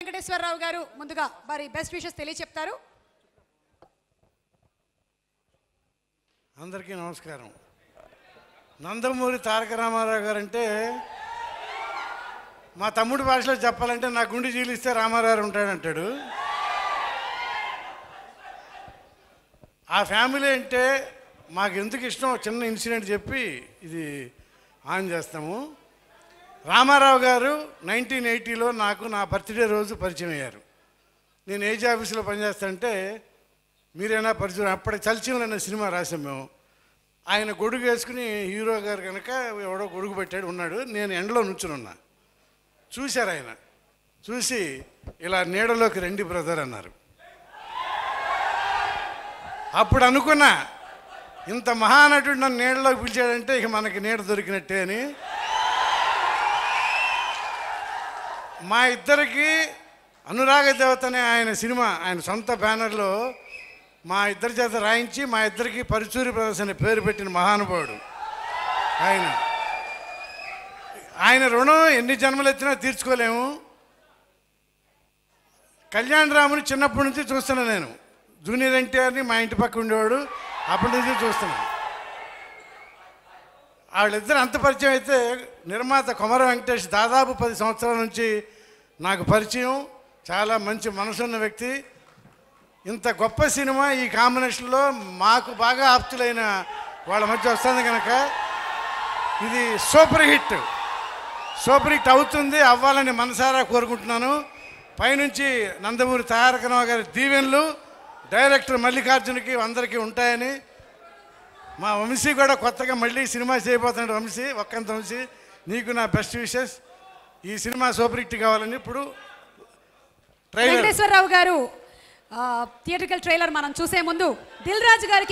వెంకటేశ్వరరావు గారు ముందుగా మరి బెస్ట్ విషెస్ తెలియచెప్తారు. అందరికీ నమస్కారం. నందమూరి తారక రామారావు గారు అంటే మా తమ్ముడి భాషలో చెప్పాలంటే నా గుండె చీలిస్తే రామారావు ఉంటాడంటాడు. ఆ ఫ్యామిలీ అంటే మాకు ఎందుకు ఇష్టం, చిన్న ఇన్సిడెంట్ చెప్పి ఇది ఆన్ చేస్తాము. రామారావు గారు 1980లో నాకు నా బర్త్డే రోజు పరిచయం అయ్యారు. నేను ఏజ్ ఆఫీసులో పనిచేస్తుంటే మీరైనా పరిచయం, అప్పటి చలచీమలు అనే సినిమా రాసాం మేము. ఆయన గొడుగు వేసుకుని హీరో గారు కనుక ఎవడో గొడుగు పెట్టాడు ఉన్నాడు, నేను ఎండలో నుంచుని ఉన్నా. చూశారు ఆయన, చూసి ఇలా నీడలోకి రండి బ్రదర్ అన్నారు. అప్పుడు అనుకున్నా ఇంత మహానటుడు నన్ను నీడలోకి పిలిచాడంటే ఇక మనకి నీడ దొరికినట్టే అని. మా ఇద్దరికి అనురాగ దేవత అనే ఆయన సినిమా ఆయన సొంత బ్యానర్లో మా ఇద్దరి చేత రాయించి మా ఇద్దరికి పరుచూరి బ్రదర్స్ అనే పేరు పెట్టిన మహానుభావుడు ఆయన. ఆయన రుణం ఎన్ని జన్మలు ఎత్తినా తీర్చుకోలేము. కళ్యాణ్ రాముని చిన్నప్పటి నుంచి చూస్తున్నాను నేను. జూనియర్ ఎన్టీఆర్ని మా ఇంటి పక్క ఉండేవాడు, అప్పటి నుంచి చూస్తున్నాను. వాళ్ళిద్దరు అంత పరిచయం అయితే నిర్మాత కొమర వెంకటేష్ దాదాపు 10 సంవత్సరాల నుంచి నాకు పరిచయం. చాలా మంచి మనసున్న వ్యక్తి. ఇంత గొప్ప సినిమా ఈ కాంబినేషన్లో మాకు బాగా ఆప్తులైన వాళ్ళ మధ్య వస్తుంది కనుక ఇది సూపర్ హిట్ అవుతుంది, అవ్వాలని మనసారా కోరుకుంటున్నాను. పైనుంచి నందమూరి తారక రామారావు గారి దీవెనలు డైరెక్టర్ మల్లికార్జునకి అందరికీ ఉంటాయని. మా వంశీ కూడా కొత్తగా మళ్ళీ సినిమా చేయబోతున్నాడు. వంశీ ఒక్కంత వంశీ, నీకు నా బెస్ట్ విషెస్. ఈ సినిమా సూపర్ హిట్ కావాలని. ఇప్పుడు వెంకటేశ్వరరావు గారు థియేట్రికల్ ట్రైలర్ మనం చూసే ముందు దిల్ రాజు గారికి